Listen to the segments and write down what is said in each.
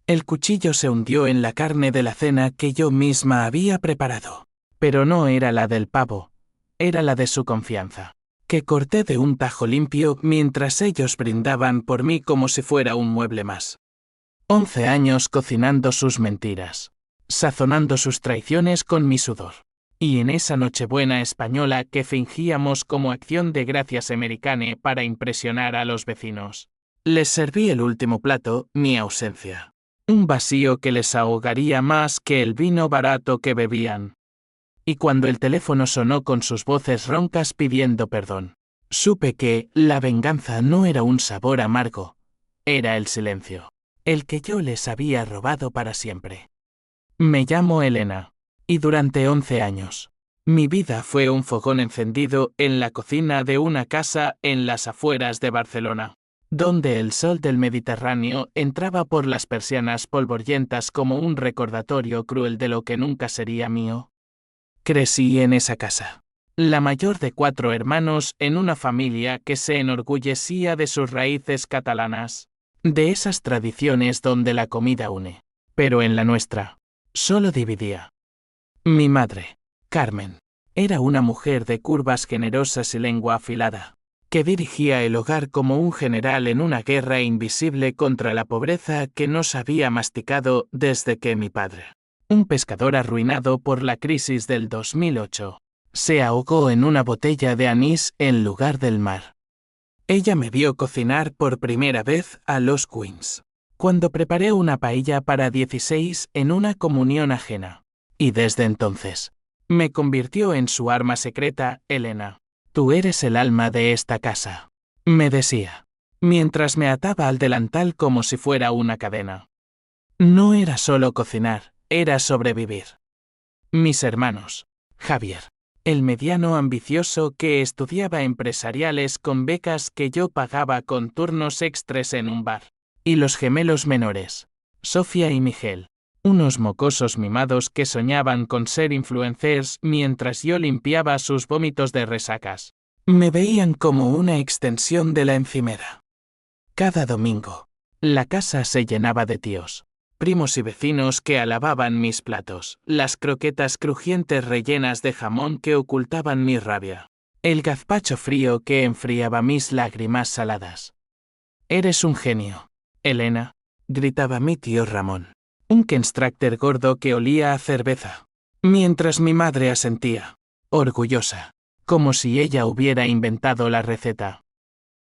El cuchillo se hundió en la carne de la cena que yo misma había preparado. Pero no era la del pavo, era la de su confianza, que corté de un tajo limpio mientras ellos brindaban por mí como si fuera un mueble más. 11 años cocinando sus mentiras, sazonando sus traiciones con mi sudor. Y en esa Nochebuena española que fingíamos como acción de gracias americana para impresionar a los vecinos, les serví el último plato, mi ausencia. Un vacío que les ahogaría más que el vino barato que bebían. Y cuando el teléfono sonó con sus voces roncas pidiendo perdón, supe que la venganza no era un sabor amargo, era el silencio, el que yo les había robado para siempre. Me llamo Elena, y durante 11 años, mi vida fue un fogón encendido en la cocina de una casa en las afueras de Barcelona, donde el sol del Mediterráneo entraba por las persianas polvorientas como un recordatorio cruel de lo que nunca sería mío. Crecí en esa casa, la mayor de 4 hermanos en una familia que se enorgullecía de sus raíces catalanas, de esas tradiciones donde la comida une, pero en la nuestra, solo dividía. Mi madre, Carmen, era una mujer de curvas generosas y lengua afilada, que dirigía el hogar como un general en una guerra invisible contra la pobreza que nos había masticado desde que mi padre, un pescador arruinado por la crisis del 2008, se ahogó en una botella de anís en lugar del mar. Ella me vio cocinar por primera vez a los Queens, cuando preparé una paella para 16 en una comunión ajena, y desde entonces, me convirtió en su arma secreta, Elena. Tú eres el alma de esta casa, me decía, mientras me ataba al delantal como si fuera una cadena. No era solo cocinar, era sobrevivir. Mis hermanos, Javier, el mediano ambicioso que estudiaba empresariales con becas que yo pagaba con turnos extras en un bar, y los gemelos menores, Sofía y Miguel, unos mocosos mimados que soñaban con ser influencers mientras yo limpiaba sus vómitos de resacas. Me veían como una extensión de la encimera. Cada domingo, la casa se llenaba de tíos, primos y vecinos que alababan mis platos, las croquetas crujientes rellenas de jamón que ocultaban mi rabia, el gazpacho frío que enfriaba mis lágrimas saladas. Eres un genio, Elena, gritaba mi tío Ramón, un Kenstructer gordo que olía a cerveza, mientras mi madre asentía, orgullosa, como si ella hubiera inventado la receta.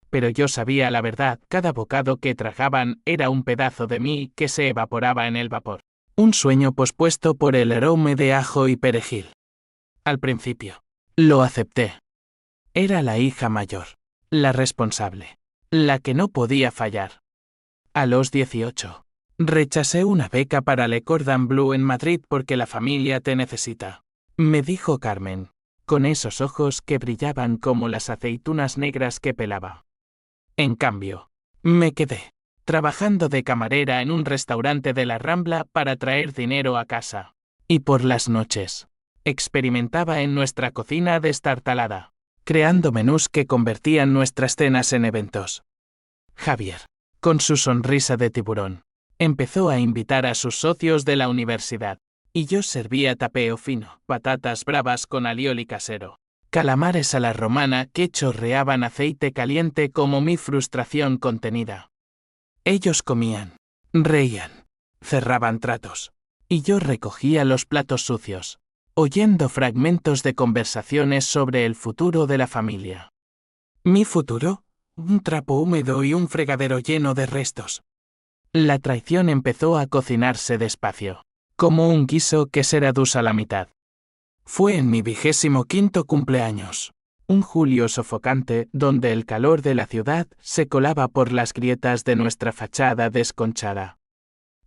Pero yo sabía la verdad, cada bocado que tragaban era un pedazo de mí que se evaporaba en el vapor. Un sueño pospuesto por el aroma de ajo y perejil. Al principio, lo acepté. Era la hija mayor, la responsable, la que no podía fallar. A los 18, rechacé una beca para Le Cordon Bleu en Madrid porque la familia te necesita, me dijo Carmen, con esos ojos que brillaban como las aceitunas negras que pelaba. En cambio, me quedé, trabajando de camarera en un restaurante de la Rambla para traer dinero a casa. Y por las noches, experimentaba en nuestra cocina destartalada, creando menús que convertían nuestras cenas en eventos. Javier, con su sonrisa de tiburón, empezó a invitar a sus socios de la universidad, y yo servía tapeo fino, patatas bravas con alioli casero, calamares a la romana que chorreaban aceite caliente como mi frustración contenida. Ellos comían, reían, cerraban tratos, y yo recogía los platos sucios, oyendo fragmentos de conversaciones sobre el futuro de la familia. ¿Mi futuro? Un trapo húmedo y un fregadero lleno de restos. La traición empezó a cocinarse despacio, como un guiso que se reduce a la mitad. Fue en mi 25º cumpleaños, un julio sofocante donde el calor de la ciudad se colaba por las grietas de nuestra fachada desconchada.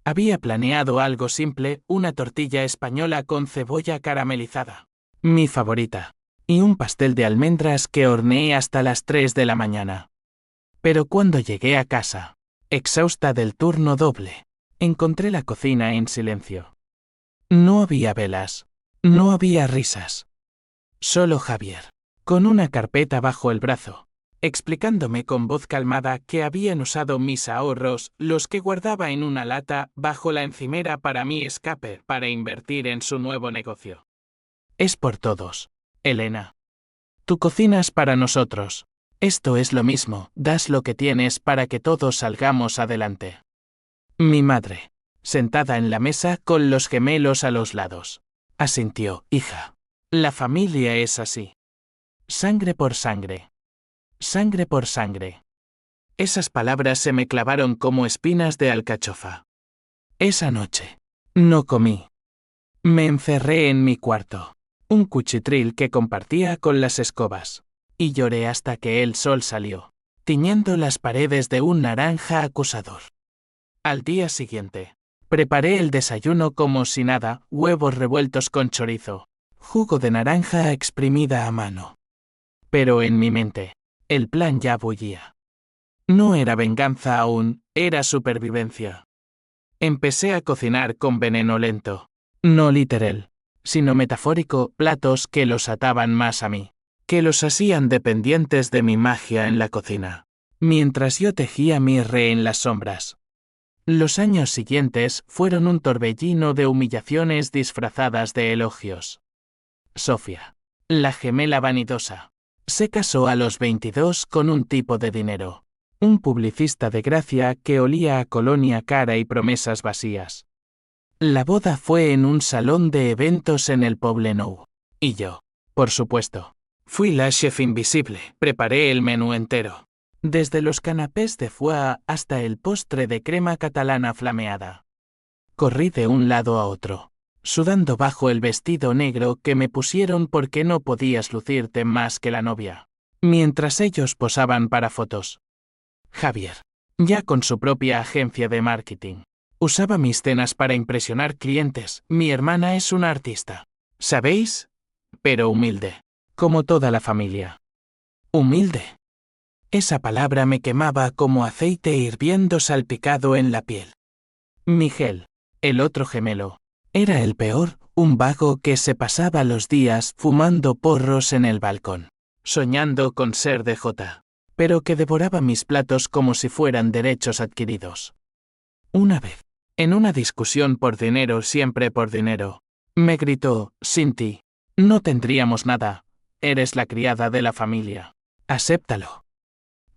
Había planeado algo simple, una tortilla española con cebolla caramelizada, mi favorita, y un pastel de almendras que horneé hasta las 3 de la mañana. Pero cuando llegué a casa, exhausta del turno doble, encontré la cocina en silencio. No había velas, no había risas. Solo Javier, con una carpeta bajo el brazo, explicándome con voz calmada que habían usado mis ahorros, los que guardaba en una lata bajo la encimera para mi escape, para invertir en su nuevo negocio. Es por todos, Elena. Tú cocinas para nosotros. Esto es lo mismo, das lo que tienes para que todos salgamos adelante. Mi madre, sentada en la mesa con los gemelos a los lados, asintió, hija. La familia es así. Sangre por sangre. Sangre por sangre. Esas palabras se me clavaron como espinas de alcachofa. Esa noche, no comí. Me encerré en mi cuarto, un cuchitril que compartía con las escobas, y lloré hasta que el sol salió, tiñendo las paredes de un naranja acusador. Al día siguiente, preparé el desayuno como si nada, huevos revueltos con chorizo, jugo de naranja exprimida a mano. Pero en mi mente, el plan ya bullía. No era venganza aún, era supervivencia. Empecé a cocinar con veneno lento, no literal, sino metafórico, platos que los ataban más a mí, que los hacían dependientes de mi magia en la cocina, mientras yo tejía mi re en las sombras. Los años siguientes fueron un torbellino de humillaciones disfrazadas de elogios. Sofía, la gemela vanidosa, se casó a los 22 con un tipo de dinero. Un publicista de gracia que olía a colonia cara y promesas vacías. La boda fue en un salón de eventos en el Poblenou. Y yo, por supuesto, fui la chef invisible, preparé el menú entero. Desde los canapés de foie hasta el postre de crema catalana flameada. Corrí de un lado a otro, sudando bajo el vestido negro que me pusieron porque no podías lucirte más que la novia, mientras ellos posaban para fotos. Javier, ya con su propia agencia de marketing, usaba mis cenas para impresionar clientes. Mi hermana es una artista, ¿sabéis? Pero humilde, como toda la familia. Humilde. Esa palabra me quemaba como aceite hirviendo salpicado en la piel. Miguel, el otro gemelo, era el peor, un vago que se pasaba los días fumando porros en el balcón, soñando con ser DJ. Pero que devoraba mis platos como si fueran derechos adquiridos. Una vez, en una discusión por dinero, siempre por dinero, me gritó, sin ti, no tendríamos nada, eres la criada de la familia, acéptalo.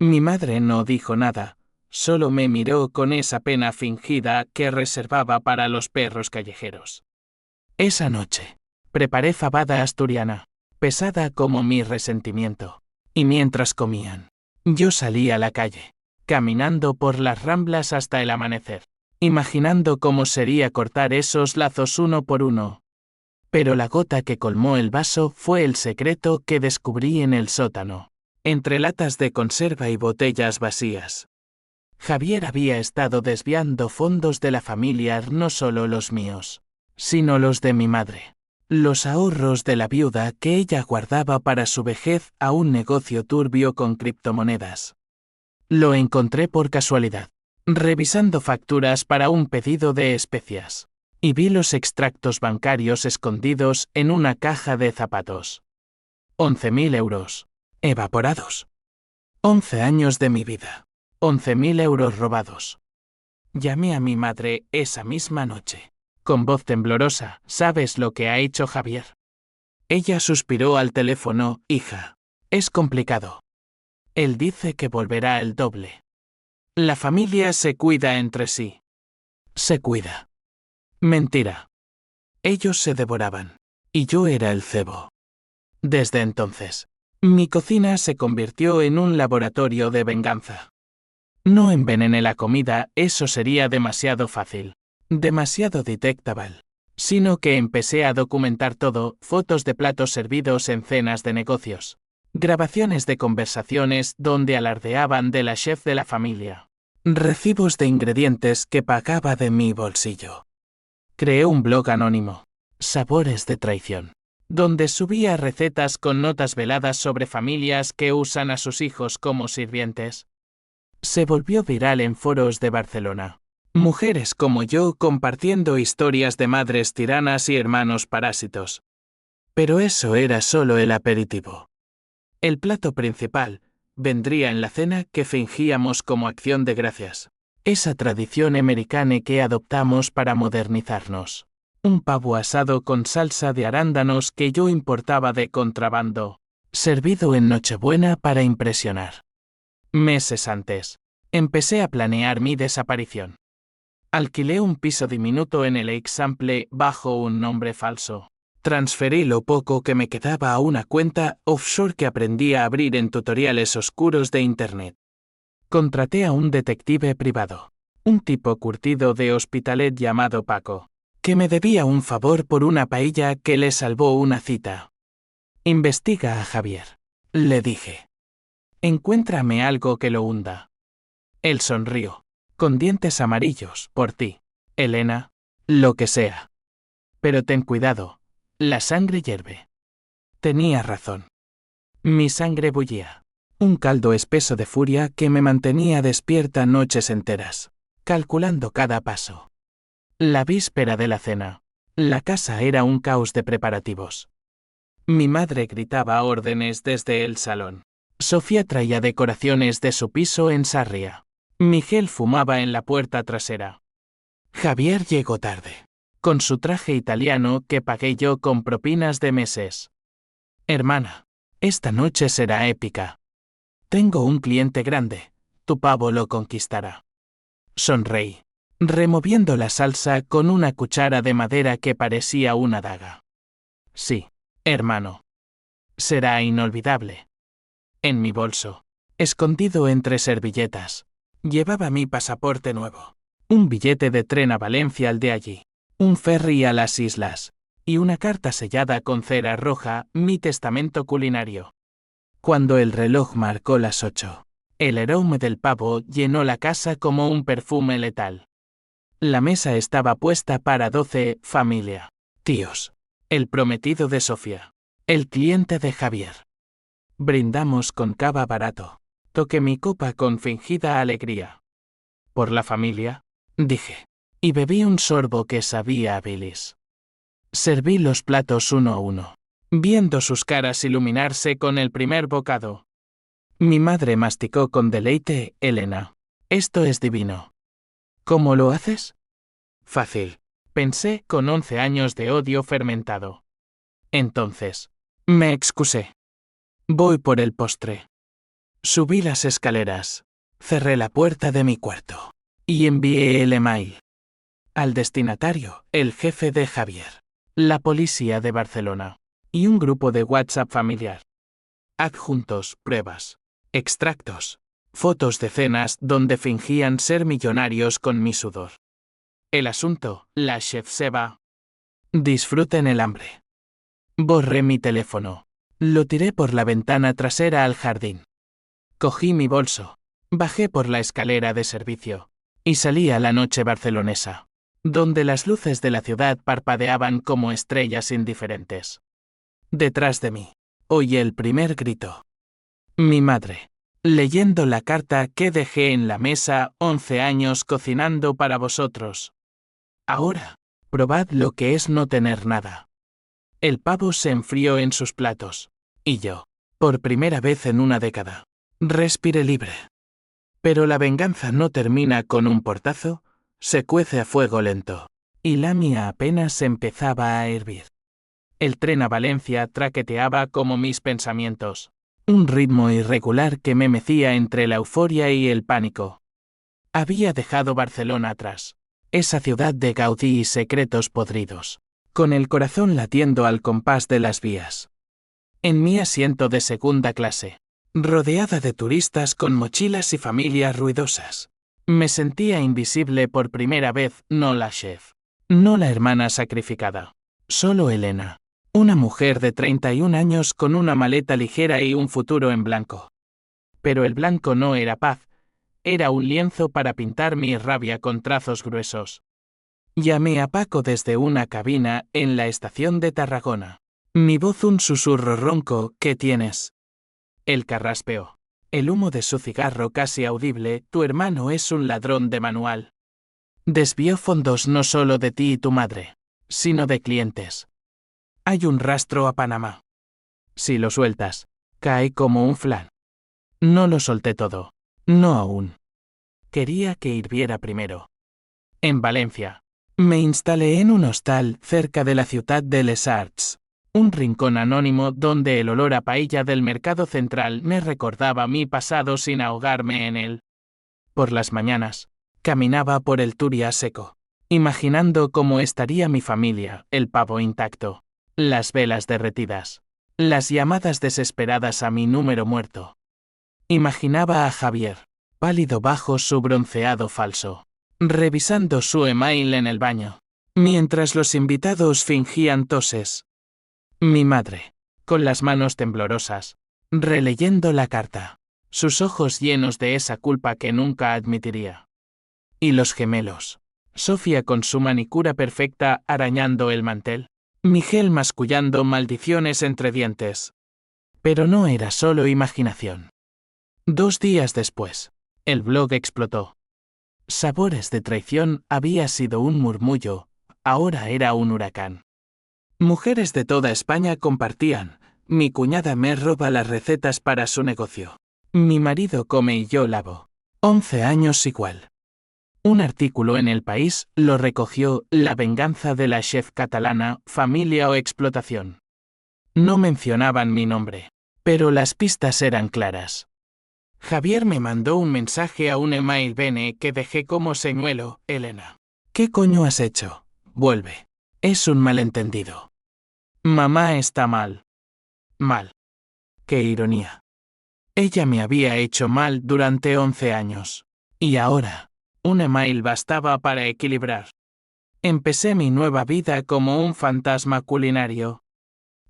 Mi madre no dijo nada, solo me miró con esa pena fingida que reservaba para los perros callejeros. Esa noche, preparé fabada asturiana, pesada como mi resentimiento, y mientras comían, yo salí a la calle, caminando por las ramblas hasta el amanecer, imaginando cómo sería cortar esos lazos uno por uno. Pero la gota que colmó el vaso fue el secreto que descubrí en el sótano, entre latas de conserva y botellas vacías. Javier había estado desviando fondos de la familia, no solo los míos, sino los de mi madre. Los ahorros de la viuda que ella guardaba para su vejez a un negocio turbio con criptomonedas. Lo encontré por casualidad, revisando facturas para un pedido de especias, y vi los extractos bancarios escondidos en una caja de zapatos. 11.000 euros. Evaporados. 11 años de mi vida. 11.000 euros robados. Llamé a mi madre esa misma noche. Con voz temblorosa, ¿sabes lo que ha hecho Javier? Ella suspiró al teléfono, hija. Es complicado. Él dice que volverá el doble. La familia se cuida entre sí. Se cuida. Mentira. Ellos se devoraban. Y yo era el cebo. Desde entonces, mi cocina se convirtió en un laboratorio de venganza. No envenené la comida, eso sería demasiado fácil. Demasiado detectable, sino que empecé a documentar todo, fotos de platos servidos en cenas de negocios, grabaciones de conversaciones donde alardeaban de la chef de la familia, recibos de ingredientes que pagaba de mi bolsillo. Creé un blog anónimo, Sabores de Traición, donde subía recetas con notas veladas sobre familias que usan a sus hijos como sirvientes. Se volvió viral en foros de Barcelona. Mujeres como yo compartiendo historias de madres tiranas y hermanos parásitos. Pero eso era solo el aperitivo. El plato principal, vendría en la cena que fingíamos como acción de gracias. Esa tradición americana que adoptamos para modernizarnos. Un pavo asado con salsa de arándanos que yo importaba de contrabando, servido en Nochebuena para impresionar. Meses antes, empecé a planear mi desaparición. Alquilé un piso diminuto en el Example bajo un nombre falso. Transferí lo poco que me quedaba a una cuenta offshore que aprendí a abrir en tutoriales oscuros de Internet. Contraté a un detective privado, un tipo curtido de Hospitalet llamado Paco, que me debía un favor por una paella que le salvó una cita. Investiga a Javier, le dije. Encuéntrame algo que lo hunda. Él sonrió, con dientes amarillos, por ti, Elena, lo que sea. Pero ten cuidado, la sangre hierve. Tenía razón. Mi sangre bullía. Un caldo espeso de furia que me mantenía despierta noches enteras, calculando cada paso. La víspera de la cena, la casa era un caos de preparativos. Mi madre gritaba órdenes desde el salón. Sofía traía decoraciones de su piso en Sarria. Miguel fumaba en la puerta trasera. Javier llegó tarde, con su traje italiano que pagué yo con propinas de meses. Hermana, esta noche será épica. Tengo un cliente grande, tu pavo lo conquistará. Sonreí, removiendo la salsa con una cuchara de madera que parecía una daga. Sí, hermano. Será inolvidable. En mi bolso, escondido entre servilletas, llevaba mi pasaporte nuevo, un billete de tren a Valencia al de allí, un ferry a las islas, y una carta sellada con cera roja, mi testamento culinario. Cuando el reloj marcó las 8, el aroma del pavo llenó la casa como un perfume letal. La mesa estaba puesta para 12, familia, tíos, el prometido de Sofía, el cliente de Javier. Brindamos con cava barato. Toqué mi copa con fingida alegría. Por la familia, dije, y bebí un sorbo que sabía a bilis. Serví los platos uno a uno, viendo sus caras iluminarse con el primer bocado. Mi madre masticó con deleite, Elena. Esto es divino. ¿Cómo lo haces? Fácil, pensé con 11 años de odio fermentado. Entonces, me excusé. Voy por el postre. Subí las escaleras, cerré la puerta de mi cuarto y envié el email. Al destinatario, el jefe de Javier, la policía de Barcelona y un grupo de WhatsApp familiar. Adjuntos, pruebas, extractos, fotos de cenas donde fingían ser millonarios con mi sudor. El asunto, la chef Seba. Disfruten el hambre. Borré mi teléfono. Lo tiré por la ventana trasera al jardín. Cogí mi bolso, bajé por la escalera de servicio y salí a la noche barcelonesa, donde las luces de la ciudad parpadeaban como estrellas indiferentes. Detrás de mí, oí el primer grito. Mi madre, leyendo la carta que dejé en la mesa 11 años cocinando para vosotros. Ahora, probad lo que es no tener nada. El pavo se enfrió en sus platos, y yo, por primera vez en una década, respiré libre. Pero la venganza no termina con un portazo, se cuece a fuego lento, y la mía apenas empezaba a hervir. El tren a Valencia traqueteaba como mis pensamientos, un ritmo irregular que me mecía entre la euforia y el pánico. Había dejado Barcelona atrás, esa ciudad de Gaudí y secretos podridos, con el corazón latiendo al compás de las vías. En mi asiento de segunda clase, rodeada de turistas con mochilas y familias ruidosas, me sentía invisible por primera vez, no la chef, no la hermana sacrificada, solo Elena, una mujer de 31 años con una maleta ligera y un futuro en blanco. Pero el blanco no era paz, era un lienzo para pintar mi rabia con trazos gruesos. Llamé a Paco desde una cabina en la estación de Tarragona. Mi voz un susurro ronco, ¿qué tienes? Él carraspeó. El humo de su cigarro casi audible, tu hermano es un ladrón de manual. Desvió fondos no solo de ti y tu madre, sino de clientes. Hay un rastro a Panamá. Si lo sueltas, cae como un flan. No lo solté todo. No aún. Quería que hirviera primero. En Valencia. Me instalé en un hostal cerca de la ciudad de Les Arts, un rincón anónimo donde el olor a paella del mercado central me recordaba mi pasado sin ahogarme en él. Por las mañanas, caminaba por el Turia seco, imaginando cómo estaría mi familia, el pavo intacto, las velas derretidas, las llamadas desesperadas a mi número muerto. Imaginaba a Javier, pálido bajo su bronceado falso, revisando su email en el baño, mientras los invitados fingían toses. Mi madre, con las manos temblorosas, releyendo la carta, sus ojos llenos de esa culpa que nunca admitiría. Y los gemelos, Sofía con su manicura perfecta arañando el mantel, Miguel mascullando maldiciones entre dientes. Pero no era solo imaginación. 2 días después, el blog explotó. Sabores de traición había sido un murmullo, ahora era un huracán. Mujeres de toda España compartían, mi cuñada me roba las recetas para su negocio. Mi marido come y yo lavo. 11 años igual. Un artículo en El País lo recogió, la venganza de la chef catalana, familia o explotación. No mencionaban mi nombre, pero las pistas eran claras. Javier me mandó un mensaje a un email bene que dejé como señuelo, Elena. ¿Qué coño has hecho? Vuelve. Es un malentendido. Mamá está mal. Mal. Qué ironía. Ella me había hecho mal durante 11 años. Y ahora, un email bastaba para equilibrar. Empecé mi nueva vida como un fantasma culinario.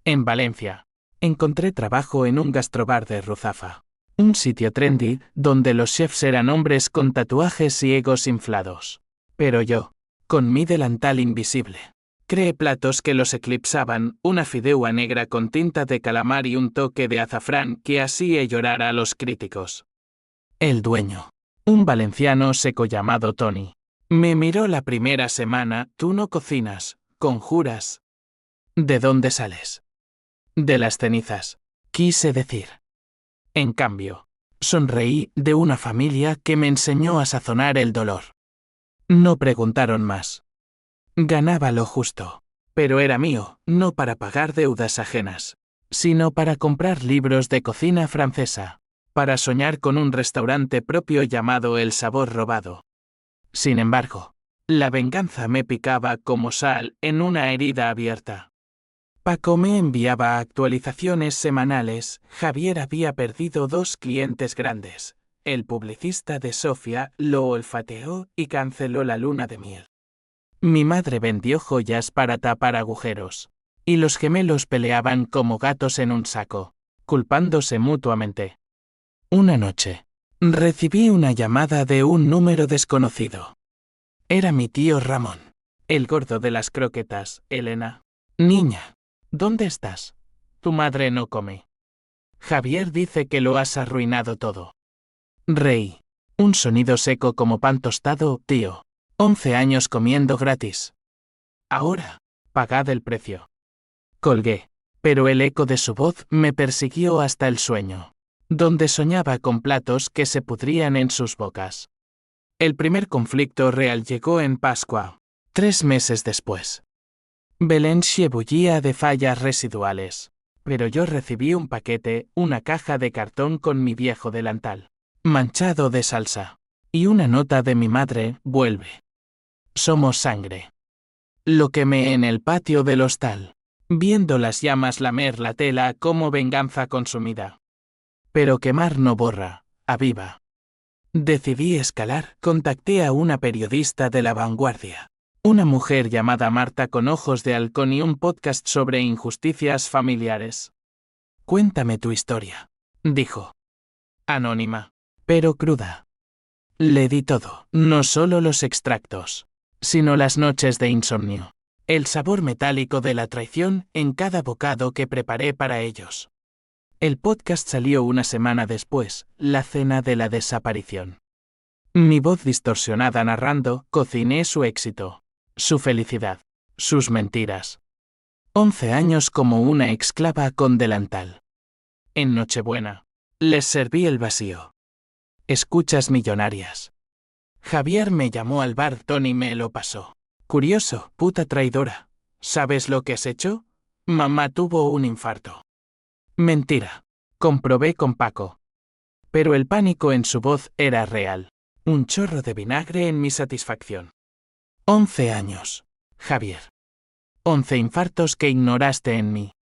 En Valencia, encontré trabajo en un gastrobar de Ruzafa. Un sitio trendy, donde los chefs eran hombres con tatuajes y egos inflados. Pero yo, con mi delantal invisible, creé platos que los eclipsaban, una fideuá negra con tinta de calamar y un toque de azafrán que hacía llorar a los críticos. El dueño, un valenciano seco llamado Tony, me miró la primera semana, tú no cocinas, conjuras. ¿De dónde sales? De las cenizas, quise decir. En cambio, sonreí de una familia que me enseñó a sazonar el dolor. No preguntaron más. Ganaba lo justo, pero era mío, no para pagar deudas ajenas, sino para comprar libros de cocina francesa, para soñar con un restaurante propio llamado El Sabor Robado. Sin embargo, la venganza me picaba como sal en una herida abierta. Paco me enviaba actualizaciones semanales, Javier había perdido 2 clientes grandes. El publicista de Sofía lo olfateó y canceló la luna de miel. Mi madre vendió joyas para tapar agujeros. Y los gemelos peleaban como gatos en un saco, culpándose mutuamente. Una noche, recibí una llamada de un número desconocido. Era mi tío Ramón, el gordo de las croquetas, Elena. Niña. ¿Dónde estás? Tu madre no come. Javier dice que lo has arruinado todo. Reí. Un sonido seco como pan tostado, tío. 11 años comiendo gratis. Ahora, pagad el precio. Colgué, pero el eco de su voz me persiguió hasta el sueño, donde soñaba con platos que se pudrían en sus bocas. El primer conflicto real llegó en Pascua, 3 meses después. Belén se bullía de fallas residuales, pero yo recibí un paquete, una caja de cartón con mi viejo delantal, manchado de salsa, y una nota de mi madre, vuelve. Somos sangre. Lo quemé en el patio del hostal, viendo las llamas lamer la tela como venganza consumida. Pero quemar no borra, aviva. Decidí escalar, contacté a una periodista de La Vanguardia. Una mujer llamada Marta con ojos de halcón y un podcast sobre injusticias familiares. Cuéntame tu historia, dijo. Anónima, pero cruda. Le di todo, no solo los extractos, sino las noches de insomnio, el sabor metálico de la traición en cada bocado que preparé para ellos. El podcast salió una semana después, la cena de la desaparición. Mi voz distorsionada narrando, cociné su éxito. Su felicidad, sus mentiras. 11 años como una esclava con delantal. En Nochebuena, Les serví el vacío. Escuchas millonarias. Javier me llamó al bar, Tony me lo pasó. Curioso, puta traidora. ¿Sabes lo que has hecho? Mamá tuvo un infarto. Mentira. Comprobé con Paco. Pero el pánico en su voz era real. Un chorro de vinagre en mi satisfacción. 11 años. Javier. 11 infartos que ignoraste en mí.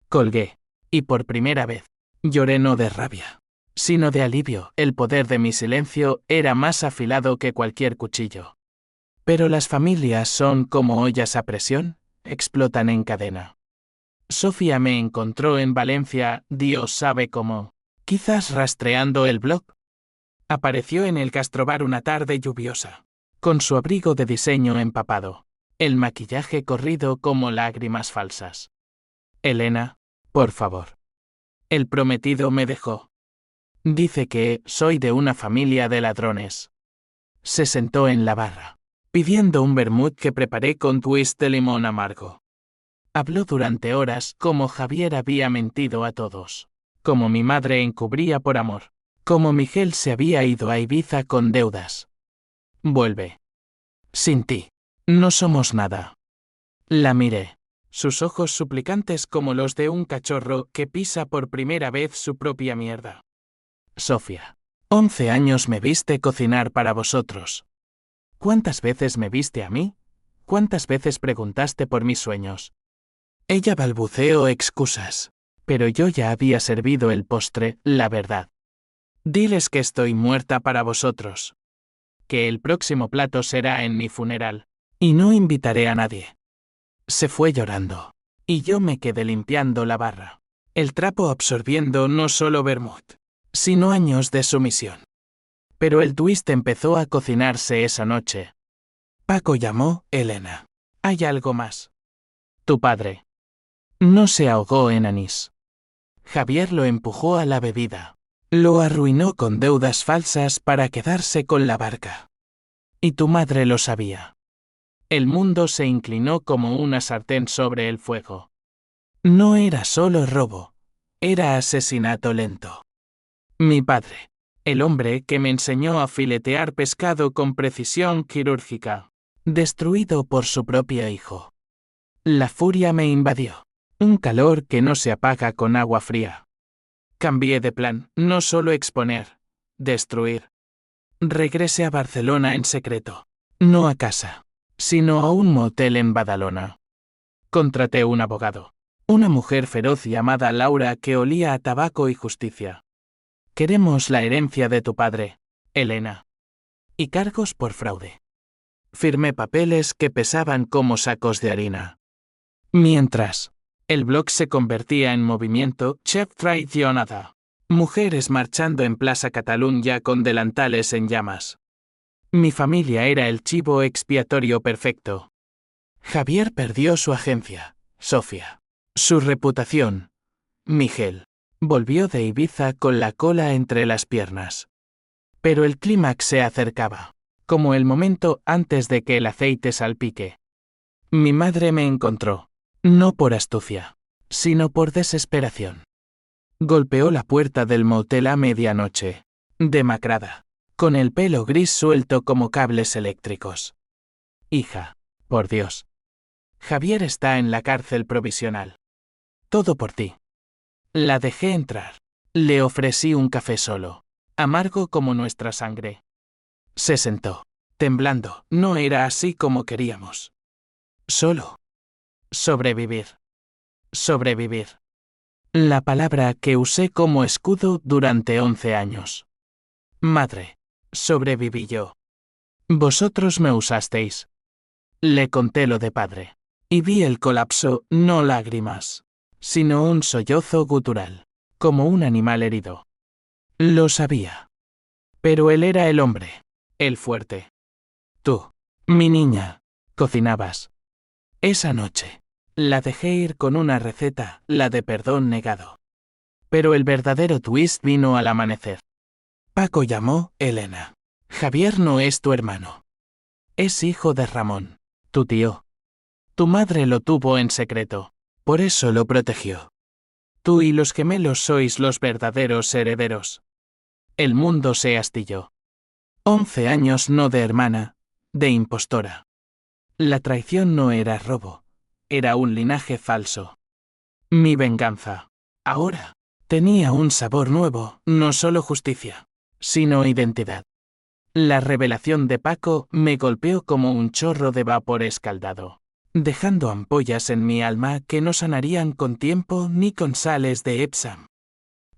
Colgué. Y por primera vez, lloré no de rabia, sino de alivio. El poder de mi silencio era más afilado que cualquier cuchillo. Pero las familias son como ollas a presión, explotan en cadena. Sofía me encontró en Valencia, Dios sabe cómo. Quizás rastreando el blog. Apareció en el Castrobar una tarde lluviosa, con su abrigo de diseño empapado, el maquillaje corrido como lágrimas falsas. Elena, por favor. El prometido me dejó. Dice que soy de una familia de ladrones. Se sentó en la barra, pidiendo un vermut que preparé con twist de limón amargo. Habló durante horas como Javier había mentido a todos, como mi madre encubría por amor, como Miguel se había ido a Ibiza con deudas. Vuelve. Sin ti. No somos nada. La miré. Sus ojos suplicantes como los de un cachorro que pisa por primera vez su propia mierda. Sofía. 11 años me viste cocinar para vosotros. ¿Cuántas veces me viste a mí? ¿Cuántas veces preguntaste por mis sueños? Ella balbuceó excusas, pero yo ya había servido el postre, la verdad. Diles que estoy muerta para vosotros. Que el próximo plato será en mi funeral. Y no invitaré a nadie. Se fue llorando. Y yo me quedé limpiando la barra. El trapo absorbiendo no solo vermut, sino años de sumisión. Pero el twist empezó a cocinarse esa noche. Paco llamó, Elena. Hay algo más. Tu padre. No se ahogó en anís. Javier lo empujó a la bebida. Lo arruinó con deudas falsas para quedarse con la barca. Y tu madre lo sabía. El mundo se inclinó como una sartén sobre el fuego. No era solo robo, era asesinato lento. Mi padre, el hombre que me enseñó a filetear pescado con precisión quirúrgica, destruido por su propio hijo. La furia me invadió. Un calor que no se apaga con agua fría. Cambié de plan, no solo exponer, destruir. Regresé a Barcelona en secreto. No a casa, sino a un motel en Badalona. Contraté un abogado. Una mujer feroz llamada Laura que olía a tabaco y justicia. Queremos la herencia de tu padre, Elena. Y cargos por fraude. Firmé papeles que pesaban como sacos de harina. Mientras, el blog se convertía en movimiento, chef traicionada. Mujeres marchando en Plaza Catalunya con delantales en llamas. Mi familia era el chivo expiatorio perfecto. Javier perdió su agencia, Sofía. Su reputación. Miguel. Volvió de Ibiza con la cola entre las piernas. Pero el clímax se acercaba, como el momento antes de que el aceite salpique. Mi madre me encontró. No por astucia, sino por desesperación. Golpeó la puerta del motel a medianoche, demacrada, con el pelo gris suelto como cables eléctricos. Hija, por Dios. Javier está en la cárcel provisional. Todo por ti. La dejé entrar. Le ofrecí un café solo, amargo como nuestra sangre. Se sentó, temblando. No era así como queríamos. Solo. Sobrevivir. Sobrevivir. La palabra que usé como escudo durante 11 años. Madre. Sobreviví yo. Vosotros me usasteis. Le conté lo de padre. Y vi el colapso, no lágrimas, sino un sollozo gutural, como un animal herido. Lo sabía. Pero él era el hombre, el fuerte. Tú, mi niña, cocinabas. Esa noche, la dejé ir con una receta, la de perdón negado. Pero el verdadero twist vino al amanecer. Paco llamó, Elena. Javier no es tu hermano. Es hijo de Ramón, tu tío. Tu madre lo tuvo en secreto, por eso lo protegió. Tú y los gemelos sois los verdaderos herederos. El mundo se astilló. 11 años no de hermana, de impostora. La traición no era robo, era un linaje falso. Mi venganza, ahora, tenía un sabor nuevo, no solo justicia, sino identidad. La revelación de Paco me golpeó como un chorro de vapor escaldado, dejando ampollas en mi alma que no sanarían con tiempo ni con sales de Epsom.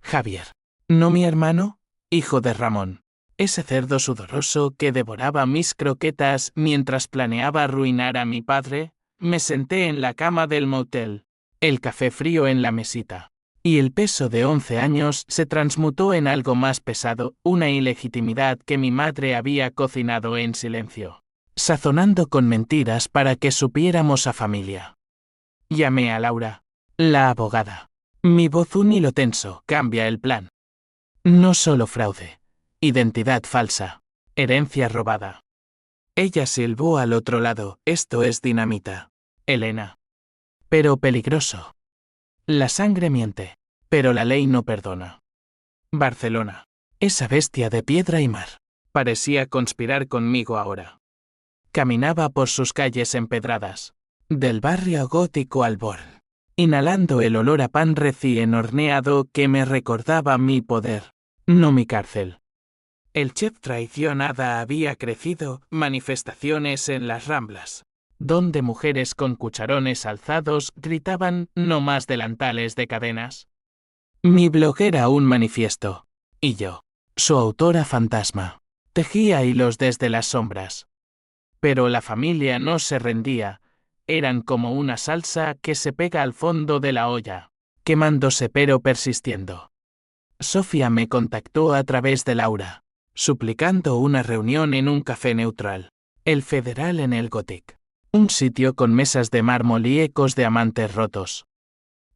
Javier, no mi hermano, hijo de Ramón, ese cerdo sudoroso que devoraba mis croquetas mientras planeaba arruinar a mi padre. Me senté en la cama del motel, el café frío en la mesita, y el peso de 11 años se transmutó en algo más pesado, una ilegitimidad que mi madre había cocinado en silencio, sazonando con mentiras para que supiéramos a familia. Llamé a Laura, la abogada. Mi voz un hilo tenso, cambia el plan. No solo fraude, identidad falsa, herencia robada. Ella silbó al otro lado, esto es dinamita. Elena. Pero peligroso. La sangre miente, pero la ley no perdona. Barcelona. Esa bestia de piedra y mar. Parecía conspirar conmigo ahora. Caminaba por sus calles empedradas, del barrio gótico al Born, inhalando el olor a pan recién horneado que me recordaba mi poder, no mi cárcel. El chef traicionada había crecido, manifestaciones en las Ramblas, donde mujeres con cucharones alzados gritaban no más delantales de cadenas. Mi blog era un manifiesto, y yo, su autora fantasma, tejía hilos desde las sombras. Pero la familia no se rendía, eran como una salsa que se pega al fondo de la olla, quemándose pero persistiendo. Sofía me contactó a través de Laura, suplicando una reunión en un café neutral, el Federal en el Gothic, un sitio con mesas de mármol y ecos de amantes rotos.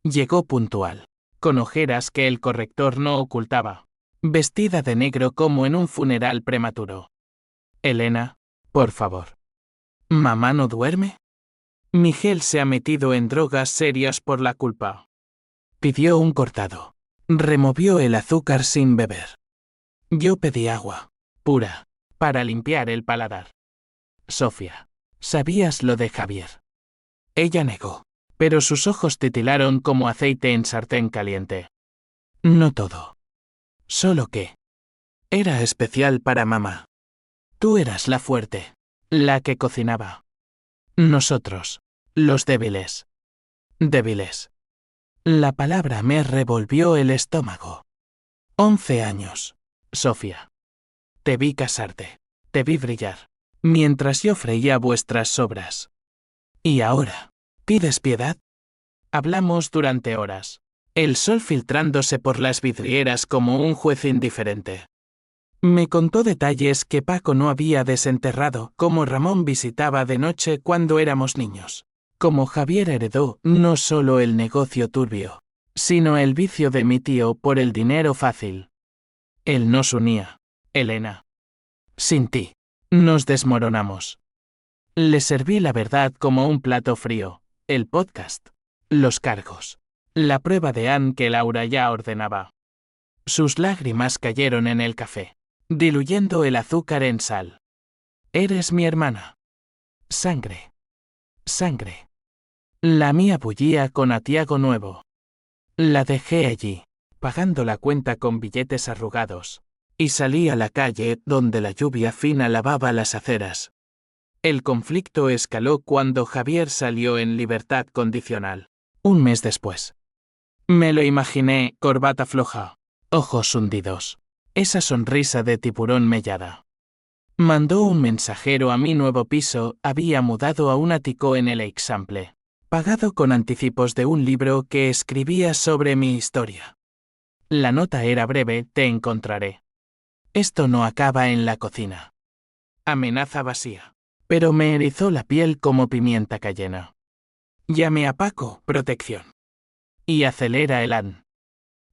Llegó puntual, con ojeras que el corrector no ocultaba, vestida de negro como en un funeral prematuro. Elena, por favor. ¿Mamá no duerme? Miguel se ha metido en drogas serias por la culpa. Pidió un cortado. Removió el azúcar sin beber. Yo pedí agua, pura, para limpiar el paladar. Sofía, ¿sabías lo de Javier? Ella negó, pero sus ojos titilaron como aceite en sartén caliente. No todo. Solo que era especial para mamá. Tú eras la fuerte, la que cocinaba. Nosotros, los débiles. Débiles. La palabra me revolvió el estómago. 11 años, Sofía. Te vi casarte, te vi brillar, mientras yo freía vuestras sobras. ¿Y ahora? ¿Pides piedad? Hablamos durante horas, el sol filtrándose por las vidrieras como un juez indiferente. Me contó detalles que Paco no había desenterrado, como Ramón visitaba de noche cuando éramos niños. Como Javier heredó no solo el negocio turbio, sino el vicio de mi tío por el dinero fácil. Él nos unía, Elena. Sin ti, nos desmoronamos. Le serví la verdad como un plato frío, el podcast, los cargos, la prueba de Anne que Laura ya ordenaba. Sus lágrimas cayeron en el café, diluyendo el azúcar en sal. Eres mi hermana. Sangre. Sangre. La mía bullía con atiago nuevo. La dejé allí, pagando la cuenta con billetes arrugados, y salí a la calle donde la lluvia fina lavaba las aceras. El conflicto escaló cuando Javier salió en libertad condicional, un mes después. Me lo imaginé, corbata floja, ojos hundidos, esa sonrisa de tiburón mellada. Mandó un mensajero a mi nuevo piso, había mudado a un ático en el Eixample, pagado con anticipos de un libro que escribía sobre mi historia. La nota era breve, te encontraré. Esto no acaba en la cocina. Amenaza vacía, pero me erizó la piel como pimienta cayena. Llamé a Paco, protección. Y acelera el AN.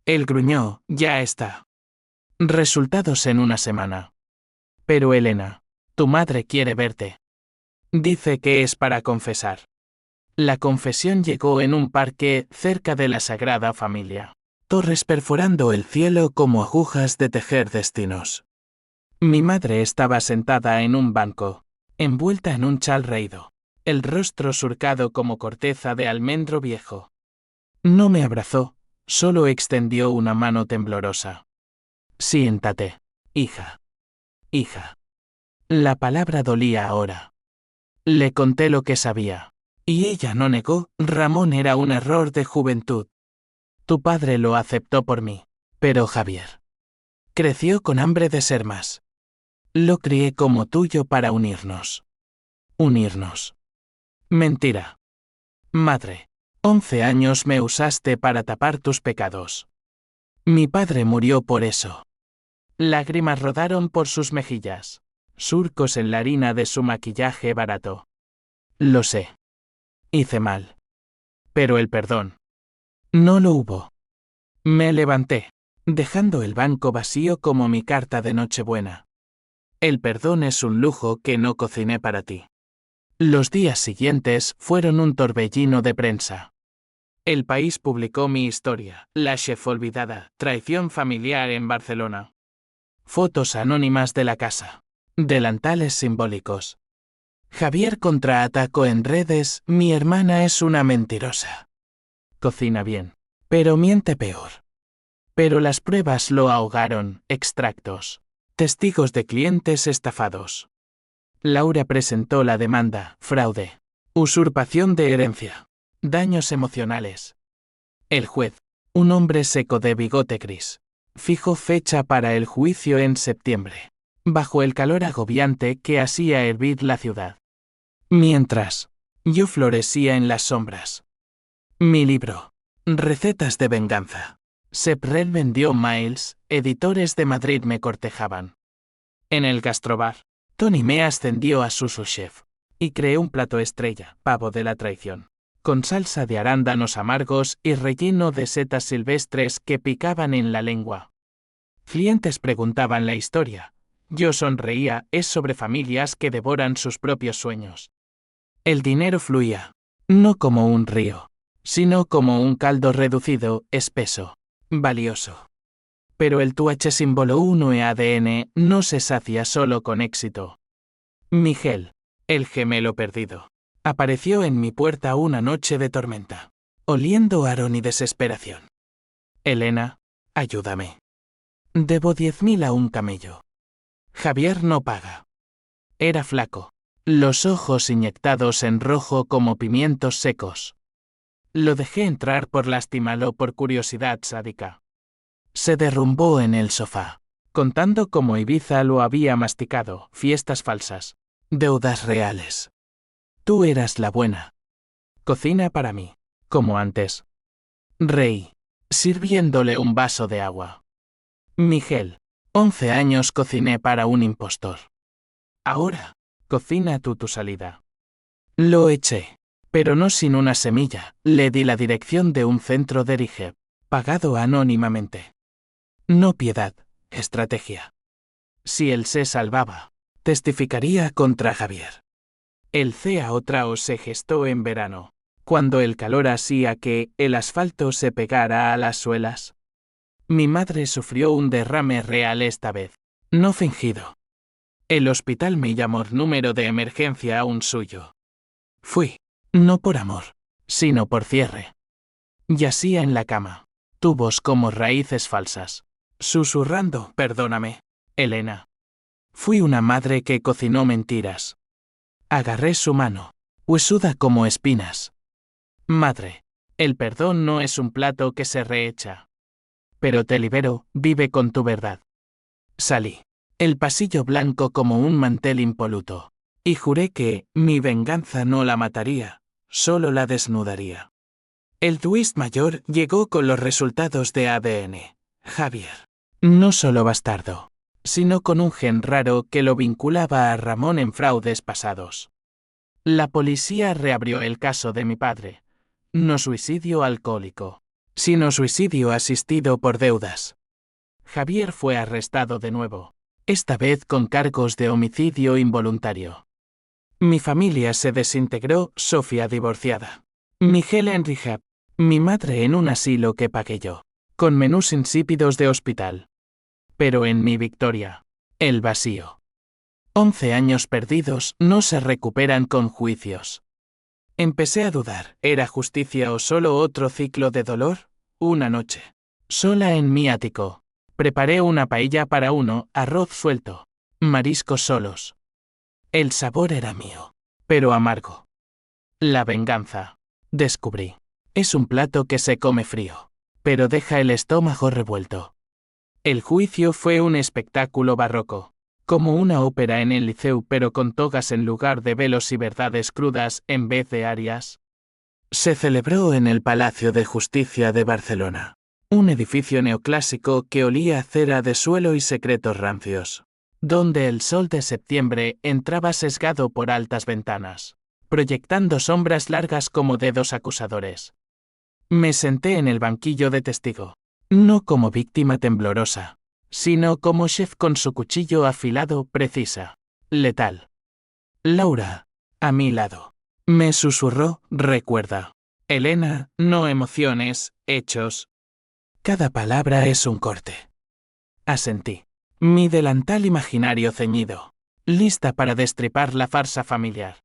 Él gruñó, ya está. Resultados en una semana. Pero Elena, tu madre quiere verte. Dice que es para confesar. La confesión llegó en un parque cerca de la Sagrada Familia. Torres perforando el cielo como agujas de tejer destinos. Mi madre estaba sentada en un banco, envuelta en un chal raído, el rostro surcado como corteza de almendro viejo. No me abrazó, solo extendió una mano temblorosa. Siéntate, hija. Hija. La palabra dolía ahora. Le conté lo que sabía. Y ella no negó, Ramón era un error de juventud. Tu padre lo aceptó por mí. Pero Javier creció con hambre de ser más. Lo crié como tuyo para unirnos. Unirnos. Mentira. Madre, 11 años me usaste para tapar tus pecados. Mi padre murió por eso. Lágrimas rodaron por sus mejillas, surcos en la harina de su maquillaje barato. Lo sé. Hice mal. Pero el perdón. No lo hubo. Me levanté, dejando el banco vacío como mi carta de Nochebuena. El perdón es un lujo que no cociné para ti. Los días siguientes fueron un torbellino de prensa. El País publicó mi historia, la chef olvidada, traición familiar en Barcelona. Fotos anónimas de la casa. Delantales simbólicos. Javier contraatacó en redes, mi hermana es una mentirosa. Cocina bien, pero miente peor. Pero las pruebas lo ahogaron, extractos. Testigos de clientes estafados. Laura presentó la demanda, fraude. Usurpación de herencia. Daños emocionales. El juez, un hombre seco de bigote gris, fijó fecha para el juicio en septiembre, bajo el calor agobiante que hacía hervir la ciudad. Mientras, yo florecía en las sombras. Mi libro, Recetas de venganza. Sepred vendió miles, editores de Madrid me cortejaban. En el gastrobar, Tony me ascendió a su chef, y creé un plato estrella, pavo de la traición, con salsa de arándanos amargos y relleno de setas silvestres que picaban en la lengua. Clientes preguntaban la historia. Yo sonreía, es sobre familias que devoran sus propios sueños. El dinero fluía, no como un río, sino como un caldo reducido, espeso, valioso. Pero el TUH símbolo 1 e ADN no se sacia solo con éxito. Miguel, el gemelo perdido, apareció en mi puerta una noche de tormenta, oliendo aaron y desesperación. Elena, ayúdame. Debo 10.000 a un camello. Javier no paga. Era flaco, los ojos inyectados en rojo como pimientos secos. Lo dejé entrar por lástima o por curiosidad sádica. Se derrumbó en el sofá, contando cómo Ibiza lo había masticado, fiestas falsas, deudas reales. Tú eras la buena. Cocina para mí, como antes. Reí, sirviéndole un vaso de agua. Miguel, 11 años cociné para un impostor. Ahora, cocina tú tu salida. Lo eché, pero no sin una semilla, le di la dirección de un centro de rehab, pagado anónimamente. No piedad, estrategia. Si él se salvaba, testificaría contra Javier. El CAO se gestó en verano, cuando el calor hacía que el asfalto se pegara a las suelas. Mi madre sufrió un derrame real esta vez, no fingido. El hospital me llamó número de emergencia a un suyo. Fui, no por amor, sino por cierre. Yacía en la cama, tubos como raíces falsas, susurrando, perdóname, Elena. Fui una madre que cocinó mentiras. Agarré su mano, huesuda como espinas. Madre, el perdón no es un plato que se rehecha. Pero te libero, vive con tu verdad. Salí, el pasillo blanco como un mantel impoluto, y juré que mi venganza no la mataría, solo la desnudaría. El twist mayor llegó con los resultados de ADN. Javier, no solo bastardo, sino con un gen raro que lo vinculaba a Ramón en fraudes pasados. La policía reabrió el caso de mi padre. No suicidio alcohólico, sino suicidio asistido por deudas. Javier fue arrestado de nuevo, esta vez con cargos de homicidio involuntario. Mi familia se desintegró, Sofía divorciada. Miguel Henry Hub. Mi madre en un asilo que pagué yo. Con menús insípidos de hospital. Pero en mi victoria. El vacío. 11 años perdidos no se recuperan con juicios. Empecé a dudar, ¿era justicia o solo otro ciclo de dolor? Una noche. Sola en mi ático. Preparé una paella para uno, arroz suelto. Mariscos solos. El sabor era mío. Pero amargo. La venganza. Descubrí. Es un plato que se come frío. Pero deja el estómago revuelto. El juicio fue un espectáculo barroco. Como una ópera en el Liceu pero con togas en lugar de velos y verdades crudas en vez de arias. Se celebró en el Palacio de Justicia de Barcelona. Un edificio neoclásico que olía a cera de suelo y secretos rancios. Donde el sol de septiembre entraba sesgado por altas ventanas, proyectando sombras largas como dedos acusadores. Me senté en el banquillo de testigo. No como víctima temblorosa, sino como chef con su cuchillo afilado, precisa, letal. Laura, a mi lado. Me susurró, recuerda. Elena, no emociones, hechos. Cada palabra es un corte. Asentí. Mi delantal imaginario ceñido. Lista para destripar la farsa familiar.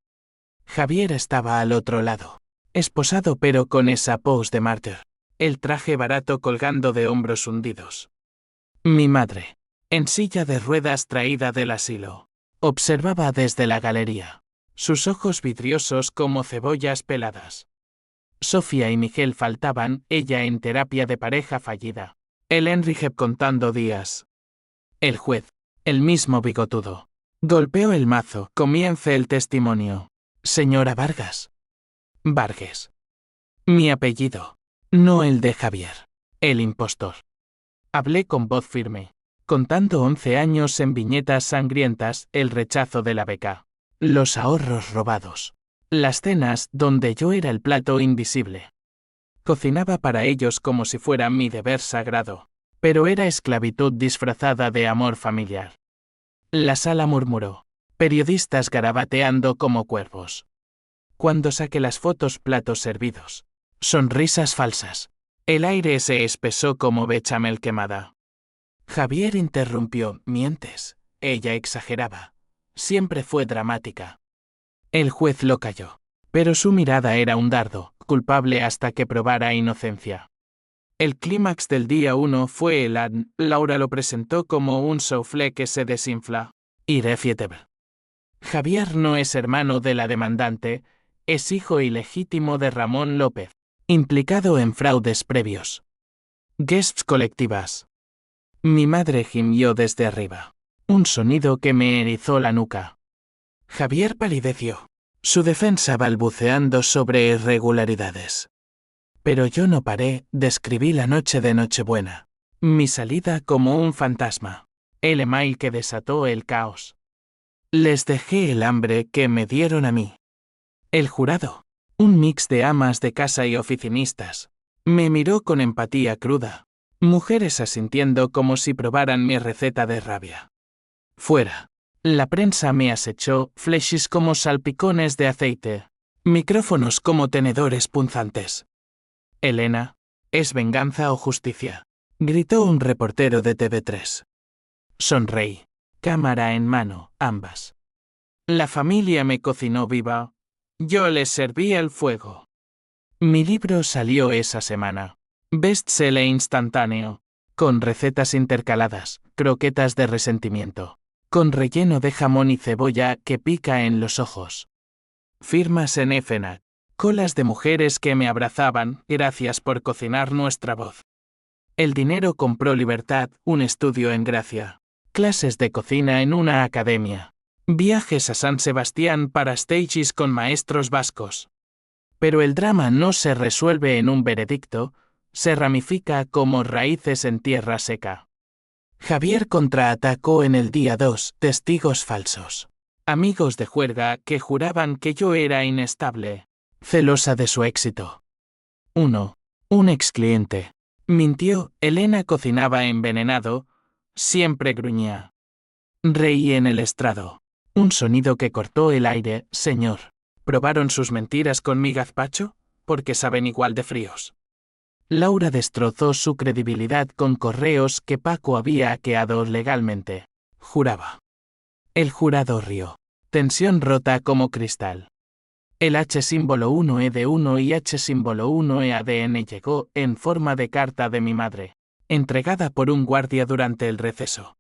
Javier estaba al otro lado. Esposado pero con esa pose de mártir. El traje barato colgando de hombros hundidos. Mi madre, en silla de ruedas traída del asilo, observaba desde la galería, sus ojos vidriosos como cebollas peladas. Sofía y Miguel faltaban, ella en terapia de pareja fallida, el Enrique contando días. El juez, el mismo bigotudo, golpeó el mazo, comience el testimonio. Señora Vargas. Vargas. Mi apellido. No el de Javier. El impostor. Hablé con voz firme, contando 11 años en viñetas sangrientas, el rechazo de la beca, los ahorros robados, las cenas donde yo era el plato invisible. Cocinaba para ellos como si fuera mi deber sagrado, pero era esclavitud disfrazada de amor familiar. La sala murmuró, periodistas garabateando como cuervos. Cuando saqué las fotos, platos servidos, sonrisas falsas. El aire se espesó como bechamel quemada. Javier interrumpió, mientes. Ella exageraba. Siempre fue dramática. El juez lo calló. Pero su mirada era un dardo, culpable hasta que probara inocencia. El clímax del día 1 fue el ADN. Laura lo presentó como un soufflé que se desinfla. Irrefutable. Javier no es hermano de la demandante, es hijo ilegítimo de Ramón López, implicado en fraudes previos. Guests colectivas. Mi madre gimió desde arriba. Un sonido que me erizó la nuca. Javier palideció. Su defensa balbuceando sobre irregularidades. Pero yo no paré, describí la noche de Nochebuena. Mi salida como un fantasma. El email que desató el caos. Les dejé el hambre que me dieron a mí. El jurado. Un mix de amas de casa y oficinistas. Me miró con empatía cruda. Mujeres asintiendo como si probaran mi receta de rabia. Fuera. La prensa me acechó, flechis como salpicones de aceite. Micrófonos como tenedores punzantes. Elena, ¿es venganza o justicia? Gritó un reportero de TV3. Sonreí. Cámara en mano, ambas. La familia me cocinó viva. Yo les serví el fuego. Mi libro salió esa semana. Bestseller instantáneo. Con recetas intercaladas, croquetas de resentimiento. Con relleno de jamón y cebolla que pica en los ojos. Firmas en FNAC. Colas de mujeres que me abrazaban, gracias por cocinar nuestra voz. El dinero compró libertad, un estudio en Gracia. Clases de cocina en una academia. Viajes a San Sebastián para stages con maestros vascos. Pero el drama no se resuelve en un veredicto, se ramifica como raíces en tierra seca. Javier contraatacó en el día 2, testigos falsos. Amigos de juerga que juraban que yo era inestable, celosa de su éxito. 1. Un ex cliente. Mintió, Elena cocinaba envenenado, siempre gruñía. Reí en el estrado. Un sonido que cortó el aire, señor. ¿Probaron sus mentiras con mi gazpacho? porque saben igual de fríos. Laura destrozó su credibilidad con correos que Paco había hackeado legalmente. Juraba. El jurado rió. Tensión rota como cristal. El H símbolo 1E1 y H símbolo 1EADN llegó en forma de carta de mi madre, entregada por un guardia durante el receso.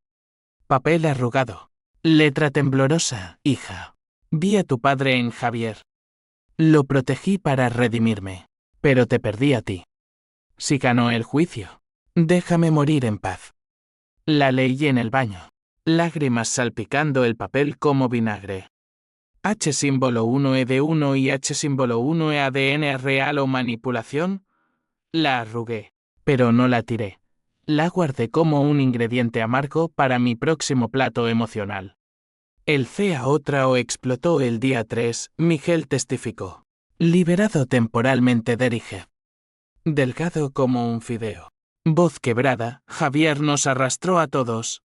Papel arrugado. Letra temblorosa, hija. Vi a tu padre en Javier. Lo protegí para redimirme, pero te perdí a ti. Si ganó el juicio, déjame morir en paz. La leí en el baño, lágrimas salpicando el papel como vinagre. H símbolo 1E1 y H símbolo 1EADN real o manipulación. La arrugué, pero no la tiré. La guardé como un ingrediente amargo para mi próximo plato emocional. El CA explotó el día 3, Miguel testificó. Liberado temporalmente de Erige. Delgado como un fideo. Voz quebrada, Javier nos arrastró a todos.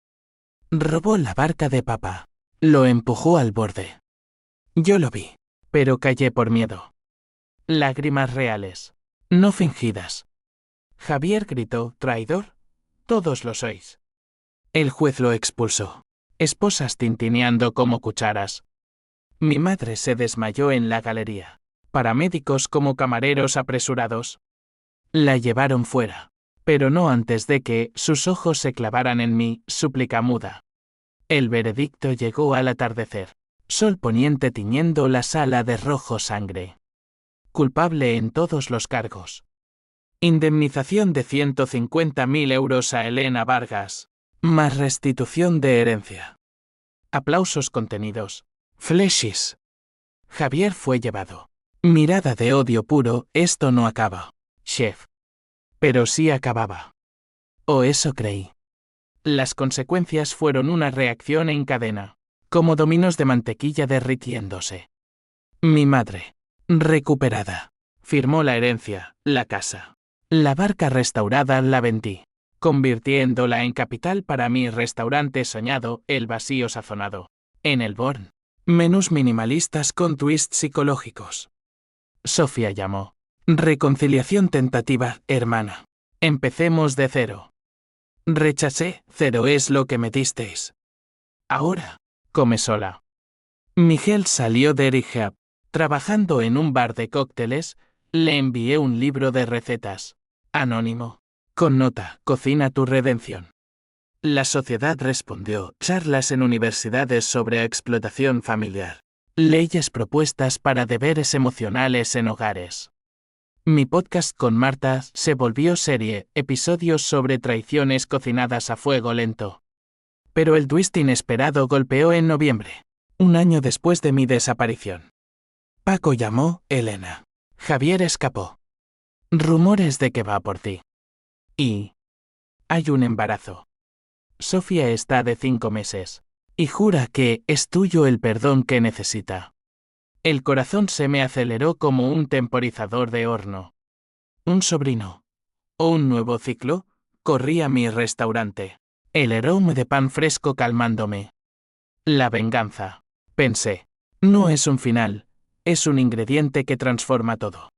Robó la barca de papá. Lo empujó al borde. Yo lo vi, pero callé por miedo. Lágrimas reales, no fingidas. Javier gritó, traidor, todos lo sois. El juez lo expulsó. Esposas tintineando como cucharas. Mi madre se desmayó en la galería. Paramédicos como camareros apresurados. La llevaron fuera, pero no antes de que sus ojos se clavaran en mí, súplica muda. El veredicto llegó al atardecer. Sol poniente tiñendo la sala de rojo sangre. Culpable en todos los cargos. Indemnización de 150.000 euros a Elena Vargas. Más restitución de herencia. Aplausos contenidos. Fleshes. Javier fue llevado. Mirada de odio puro, esto no acaba, chef. Pero sí acababa. O eso creí. Las consecuencias fueron una reacción en cadena, como dominos de mantequilla derritiéndose. Mi madre, recuperada, firmó la herencia, la casa. La barca restaurada la vendí, convirtiéndola en capital para mi restaurante soñado, El Vacío Sazonado. En el Born. Menús minimalistas con twists psicológicos. Sofía llamó. Reconciliación tentativa, hermana. Empecemos de cero. Rechacé, 0 es lo que me disteis. Ahora, come sola. Miguel salió de Erige. Trabajando en un bar de cócteles, le envié un libro de recetas. Anónimo. Con nota, cocina tu redención. La sociedad respondió, charlas en universidades sobre explotación familiar. Leyes propuestas para deberes emocionales en hogares. Mi podcast con Marta se volvió serie, episodios sobre traiciones cocinadas a fuego lento. Pero el twist inesperado golpeó en noviembre, un año después de mi desaparición. Paco llamó, Elena. Javier escapó. Rumores de que va por ti. Y hay un embarazo. Sofía está de 5 meses. Y jura que es tuyo el perdón que necesita. El corazón se me aceleró como un temporizador de horno. Un sobrino. O un nuevo ciclo, corrí a mi restaurante. El aroma de pan fresco calmándome. La venganza. Pensé. No es un final, es un ingrediente que transforma todo.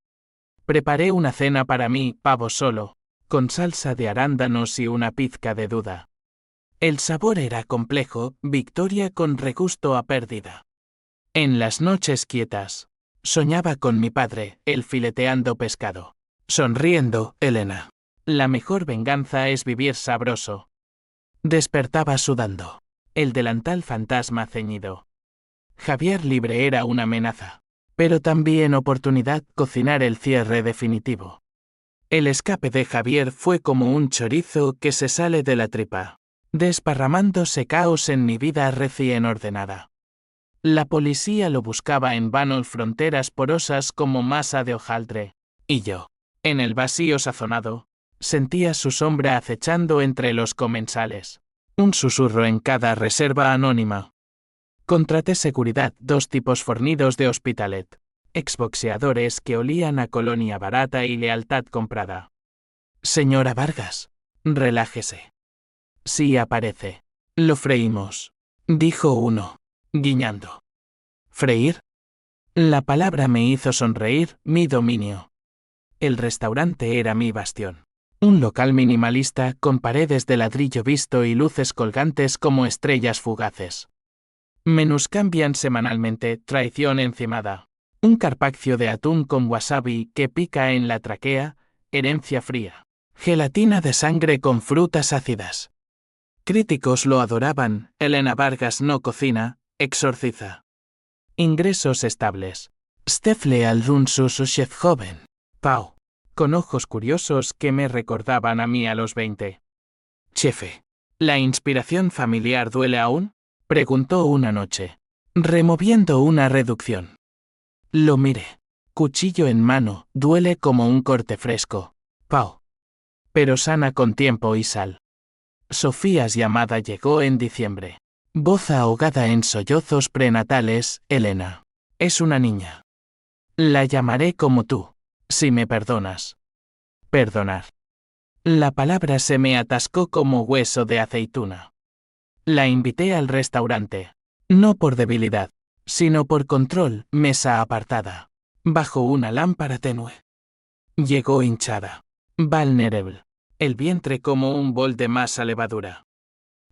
Preparé una cena para mí, pavo solo, con salsa de arándanos y una pizca de duda. El sabor era complejo, victoria con regusto a pérdida. En las noches quietas, soñaba con mi padre, él fileteando pescado. Sonriendo, Elena. La mejor venganza es vivir sabroso. Despertaba sudando. El delantal fantasma ceñido. Javier libre era una amenaza. Pero también oportunidad cocinar el cierre definitivo. El escape de Javier fue como un chorizo que se sale de la tripa, desparramándose caos en mi vida recién ordenada. La policía lo buscaba en vano en fronteras porosas como masa de hojaldre, y yo, en el vacío sazonado, sentía su sombra acechando entre los comensales. Un susurro en cada reserva anónima. Contraté seguridad, 2 tipos fornidos de Hospitalet. Exboxeadores que olían a colonia barata y lealtad comprada. Señora Vargas, relájese. Sí aparece. Lo freímos, dijo uno, guiñando. ¿Freír? La palabra me hizo sonreír, mi dominio. El restaurante era mi bastión. Un local minimalista con paredes de ladrillo visto y luces colgantes como estrellas fugaces. Menús cambian semanalmente, traición encimada. Un carpaccio de atún con wasabi que pica en la tráquea, herencia fría. Gelatina de sangre con frutas ácidas. Críticos lo adoraban, Elena Vargas no cocina, exorciza. Ingresos estables. Stefle Alonso su chef joven. Pau. Con ojos curiosos que me recordaban a mí a los 20. Chefe. ¿La inspiración familiar duele aún? Preguntó una noche, removiendo una reducción. Lo miré. Cuchillo en mano, duele como un corte fresco. Pau. Pero sana con tiempo y sal. Sofía's llamada llegó en diciembre. Voz ahogada en sollozos prenatales, Elena. Es una niña. La llamaré como tú, si me perdonas. Perdonar. La palabra se me atascó como hueso de aceituna. La invité al restaurante. No por debilidad, sino por control, mesa apartada. Bajo una lámpara tenue. Llegó hinchada. Vulnerable. El vientre como un bol de masa levadura.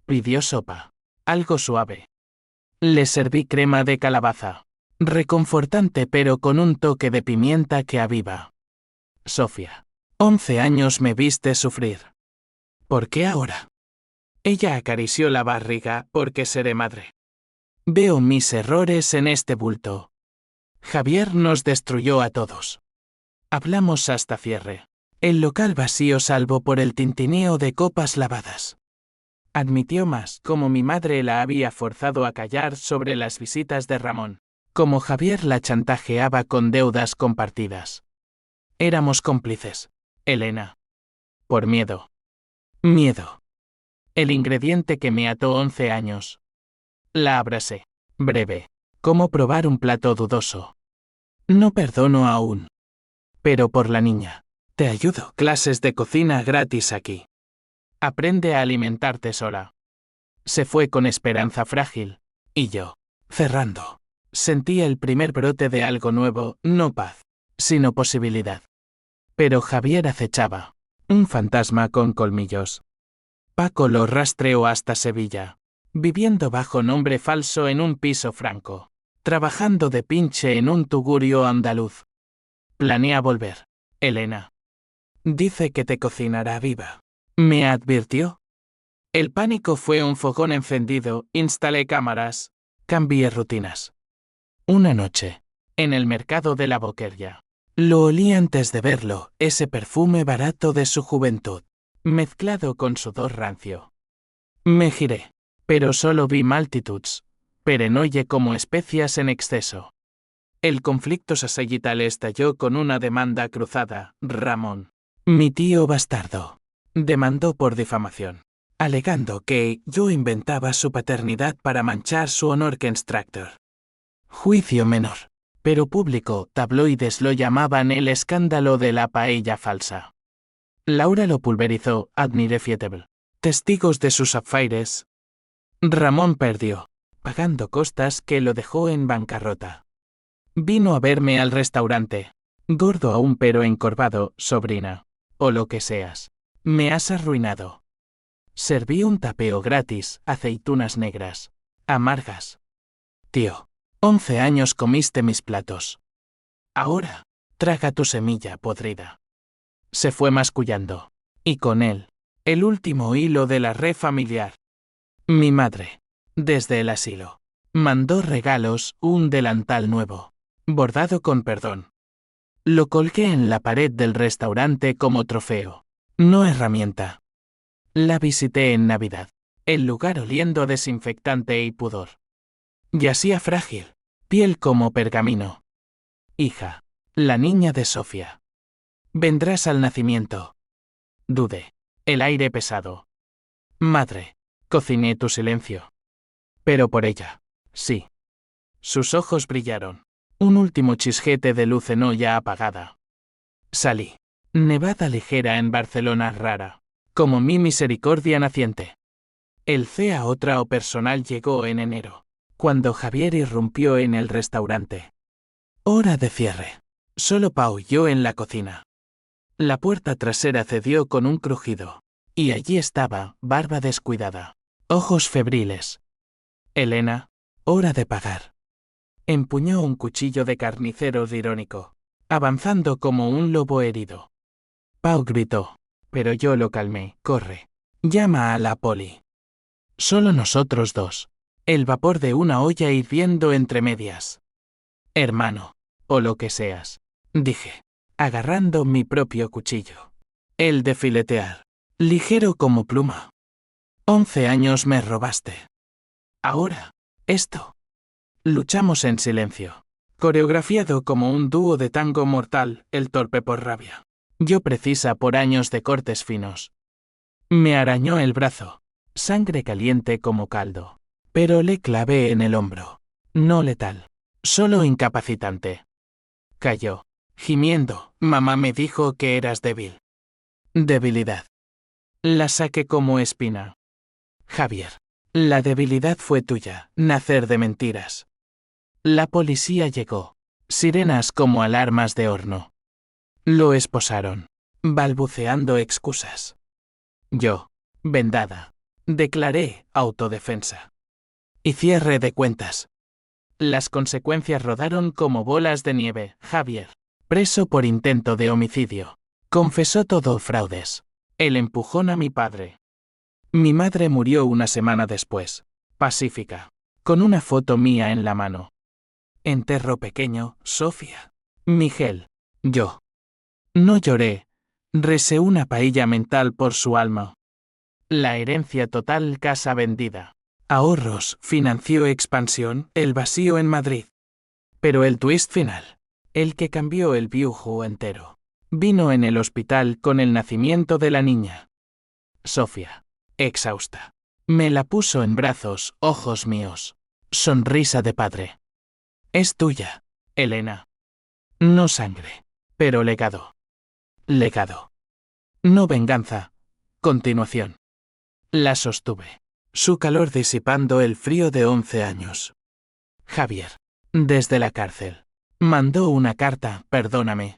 Pidió sopa. Algo suave. Le serví crema de calabaza. Reconfortante pero con un toque de pimienta que aviva. Sofía. 11 años me viste sufrir. ¿Por qué ahora? Ella acarició la barriga, porque seré madre. Veo mis errores en este bulto. Javier nos destruyó a todos. Hablamos hasta cierre. El local vacío salvo por el tintineo de copas lavadas. Admitió más, como mi madre la había forzado a callar sobre las visitas de Ramón, como Javier la chantajeaba con deudas compartidas. Éramos cómplices, Elena. Por miedo. Miedo. El ingrediente que me ató 11 años. La abracé. Breve. Como probar un plato dudoso. No perdono aún. Pero por la niña. Te ayudo. Clases de cocina gratis aquí. Aprende a alimentarte sola. Se fue con esperanza frágil. Y yo, cerrando, sentía el primer brote de algo nuevo, no paz, sino posibilidad. Pero Javier acechaba. Un fantasma con colmillos. Paco lo rastreó hasta Sevilla. Viviendo bajo nombre falso en un piso franco. Trabajando de pinche en un tugurio andaluz. Planea volver, Elena. Dice que te cocinará viva. Me advirtió. El pánico fue un fogón encendido, instalé cámaras, cambié rutinas. Una noche, en el mercado de la Boqueria. Lo olí antes de verlo, ese perfume barato de su juventud, mezclado con sudor rancio. Me giré, pero solo vi multitudes, perenoye como especias en exceso. El conflicto sacerdotal estalló con una demanda cruzada, Ramón. Mi tío bastardo. Demandó por difamación, alegando que yo inventaba su paternidad para manchar su honor Constructor. Juicio menor, pero público, tabloides lo llamaban el escándalo de la paella falsa. Laura lo pulverizó, admirable. Testigos de sus affaires. Ramón perdió, pagando costas que lo dejó en bancarrota. Vino a verme al restaurante. Gordo aún pero encorvado, sobrina. O lo que seas. Me has arruinado. Serví un tapeo gratis, aceitunas negras. Amargas. Tío, 11 años comiste mis platos. Ahora, traga tu semilla podrida. Se fue mascullando. Y con él, el último hilo de la red familiar. Mi madre, desde el asilo, mandó regalos, un delantal nuevo, bordado con perdón. Lo colgué en la pared del restaurante como trofeo, no herramienta. La visité en Navidad, el lugar oliendo a desinfectante y pudor. Yacía frágil, piel como pergamino. Hija, la niña de Sofía. Vendrás al nacimiento. Dudé, el aire pesado. Madre, cociné tu silencio. Pero por ella, sí. Sus ojos brillaron. Un último chisguete de luz en olla apagada. Salí. Nevada ligera en Barcelona rara. Como mi misericordia naciente. El CA personal llegó en enero, cuando Javier irrumpió en el restaurante. Hora de cierre. Solo Pau y yo en la cocina. La puerta trasera cedió con un crujido. Y allí estaba, barba descuidada, ojos febriles. Elena, hora de pagar. Empuñó un cuchillo de carnicero irónico, avanzando como un lobo herido. Pau gritó, pero yo lo calmé. Corre. Llama a la poli. Solo nosotros dos. El vapor de una olla hirviendo entre medias. Hermano, o lo que seas, dije, agarrando mi propio cuchillo. El de filetear, ligero como pluma. 11 años me robaste. Ahora, esto. Luchamos en silencio, coreografiado como un dúo de tango mortal, el torpe por rabia. Yo precisa por años de cortes finos. Me arañó el brazo, sangre caliente como caldo, pero le clavé en el hombro. No letal, solo incapacitante. Cayó, gimiendo. Mamá me dijo que eras débil. Debilidad. La saqué como espina. Javier, la debilidad fue tuya, nacer de mentiras. La policía llegó, sirenas como alarmas de horno. Lo esposaron, balbuceando excusas. Yo, vendada, declaré autodefensa. Y cierre de cuentas. Las consecuencias rodaron como bolas de nieve. Javier, preso por intento de homicidio, confesó todo fraudes. El empujón a mi padre. Mi madre murió una semana después, pacífica, con una foto mía en la mano. Enterro pequeño, Sofía. Miguel, yo. No lloré, recé una paella mental por su alma. La herencia total, casa vendida. Ahorros, financió expansión, el vacío en Madrid. Pero el twist final, el que cambió el dibujo entero, vino en el hospital con el nacimiento de la niña. Sofía, exhausta, me la puso en brazos, ojos míos, sonrisa de padre. Es tuya, Elena. No sangre, pero legado. Legado. No venganza. Continuación. La sostuve. Su calor disipando el frío de 11 años. Javier, desde la cárcel, mandó una carta, perdóname.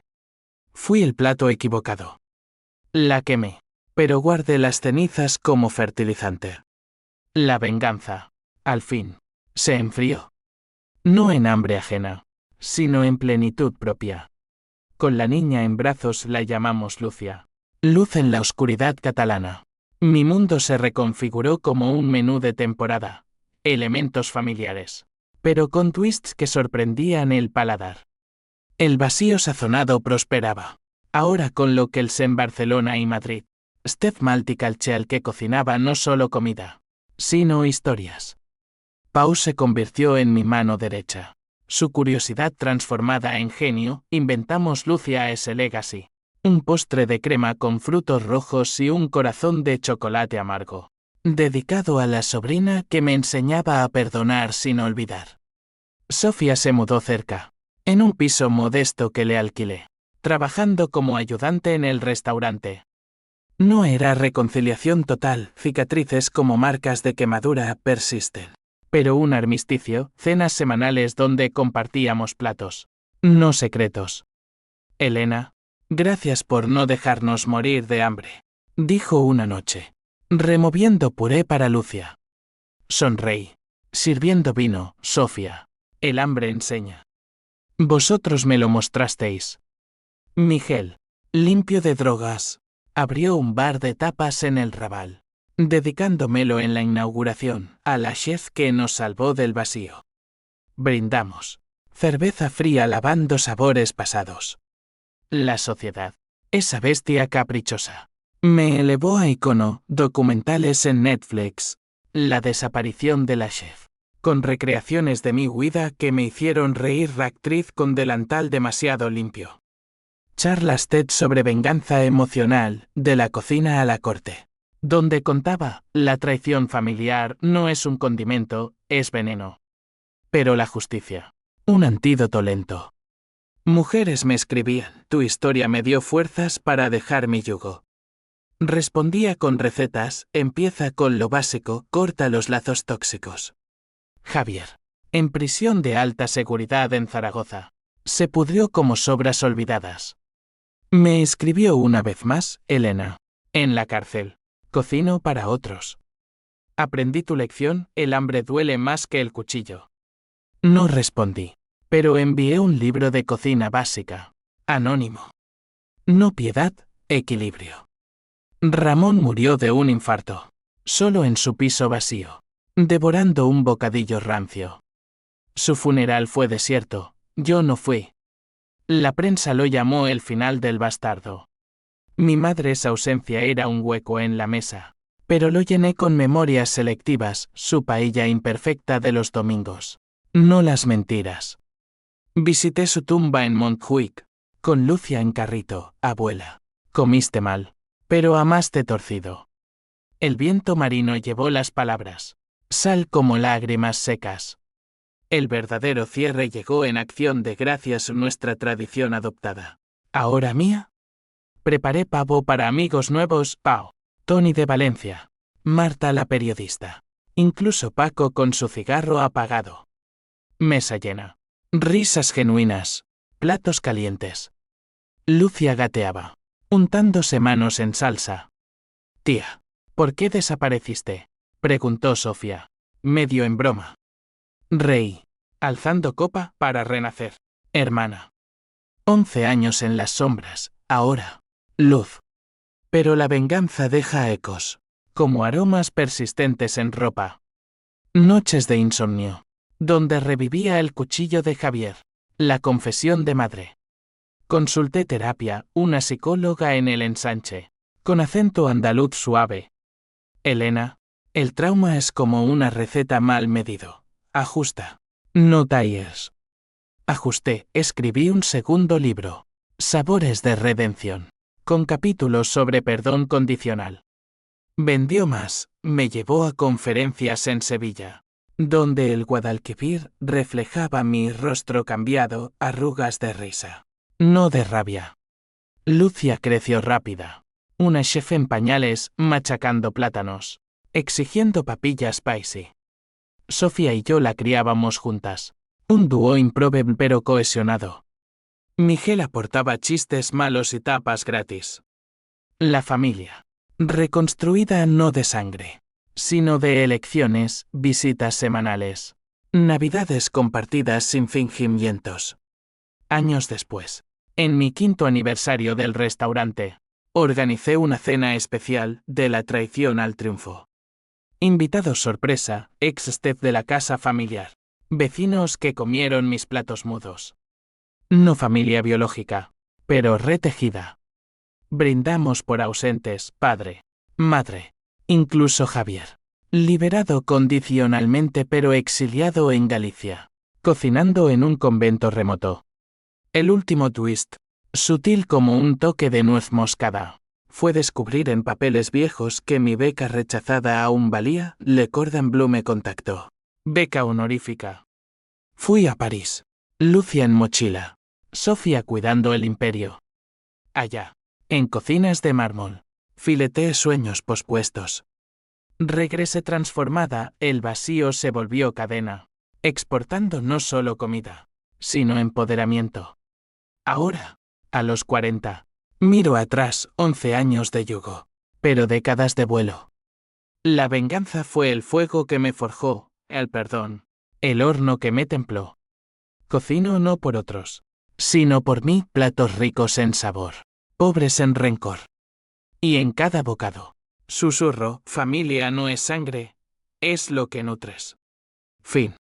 Fui el plato equivocado. La quemé, pero guardé las cenizas como fertilizante. La venganza, al fin, se enfrió. No en hambre ajena, sino en plenitud propia. Con la niña en brazos la llamamos Lucia. Luz en la oscuridad catalana. Mi mundo se reconfiguró como un menú de temporada. Elementos familiares, pero con twists que sorprendían el paladar. El vacío sazonado prosperaba. Ahora con lo que en Barcelona y Madrid. Stef Malticalche al que cocinaba no solo comida, sino historias. Pau se convirtió en mi mano derecha. Su curiosidad transformada en genio, inventamos Lucia S. Legacy. Un postre de crema con frutos rojos y un corazón de chocolate amargo. Dedicado a la sobrina que me enseñaba a perdonar sin olvidar. Sofía se mudó cerca, en un piso modesto que le alquilé, trabajando como ayudante en el restaurante. No era reconciliación total, cicatrices como marcas de quemadura persisten. Pero un armisticio, cenas semanales donde compartíamos platos. No secretos. Elena, gracias por no dejarnos morir de hambre, dijo una noche, removiendo puré para Lucia. Sonreí, sirviendo vino, Sofía. El hambre enseña. Vosotros me lo mostrasteis. Miguel, limpio de drogas, abrió un bar de tapas en el Raval, dedicándomelo en la inauguración a la chef que nos salvó del vacío. Brindamos. Cerveza fría lavando sabores pasados. La sociedad, esa bestia caprichosa, me elevó a icono, documentales en Netflix, la desaparición de la chef, con recreaciones de mi huida que me hicieron reír actriz con delantal demasiado limpio. Charlas TED sobre venganza emocional, de la cocina a la corte, donde contaba, la traición familiar no es un condimento, es veneno. Pero la justicia, un antídoto lento. Mujeres me escribían, tu historia me dio fuerzas para dejar mi yugo. Respondía con recetas, empieza con lo básico, corta los lazos tóxicos. Javier, en prisión de alta seguridad en Zaragoza, se pudrió como sobras olvidadas. Me escribió una vez más, Elena. En la cárcel. Cocino para otros. Aprendí tu lección, el hambre duele más que el cuchillo. No respondí, pero envié un libro de cocina básica. Anónimo. No piedad, equilibrio. Ramón murió de un infarto. Solo en su piso vacío. Devorando un bocadillo rancio. Su funeral fue desierto, yo no fui. La prensa lo llamó el final del bastardo. Mi madre's ausencia era un hueco en la mesa, pero lo llené con memorias selectivas, su paella imperfecta de los domingos. No las mentiras. Visité su tumba en Montjuic, con Lucia en carrito, abuela. Comiste mal, pero amaste torcido. El viento marino llevó las palabras. Sal como lágrimas secas. El verdadero cierre llegó en acción de gracias a nuestra tradición adoptada. ¿Ahora mía? Preparé pavo para amigos nuevos, Pau. Tony de Valencia. Marta la periodista. Incluso Paco con su cigarro apagado. Mesa llena. Risas genuinas. Platos calientes. Lucia gateaba, untándose manos en salsa. Tía, ¿por qué desapareciste? Preguntó Sofía, medio en broma. Reí, alzando copa para renacer. Hermana. 11 años en las sombras, ahora. Luz. Pero la venganza deja ecos, como aromas persistentes en ropa. Noches de insomnio, donde revivía el cuchillo de Javier, la confesión de madre. Consulté terapia, una psicóloga en el ensanche, con acento andaluz suave. Elena, el trauma es como una receta mal medido. Ajusta. No talles. Ajusté, escribí un segundo libro. Sabores de redención. Con capítulos sobre perdón condicional. Vendió más, me llevó a conferencias en Sevilla, donde el Guadalquivir reflejaba mi rostro cambiado, arrugas de risa. No de rabia. Lucia creció rápida. Una chef en pañales, machacando plátanos. Exigiendo papillas spicy. Sofía y yo la criábamos juntas. Un dúo improbable pero cohesionado. Miguel aportaba chistes malos y tapas gratis. La familia. Reconstruida no de sangre, sino de elecciones, visitas semanales. Navidades compartidas sin fingimientos. Años después, en mi 5º aniversario del restaurante, organicé una cena especial de la traición al triunfo. Invitados sorpresa, ex-step de la casa familiar. Vecinos que comieron mis platos mudos. No familia biológica, pero retejida. Brindamos por ausentes, padre, madre, incluso Javier. Liberado condicionalmente pero exiliado en Galicia. Cocinando en un convento remoto. El último twist, sutil como un toque de nuez moscada, fue descubrir en papeles viejos que mi beca rechazada aún valía. Le Cordon Bleu me contactó. Beca honorífica. Fui a París. Lucia en mochila. Sofía cuidando el imperio. Allá, en cocinas de mármol, fileteé sueños pospuestos. Regresé transformada, el vacío se volvió cadena, exportando no solo comida, sino empoderamiento. Ahora, a los 40, miro atrás 11 años de yugo, pero décadas de vuelo. La venganza fue el fuego que me forjó, el perdón, el horno que me templó. Cocino no por otros, sino por mí, platos ricos en sabor, pobres en rencor. Y en cada bocado, susurro, familia no es sangre, es lo que nutres. Fin.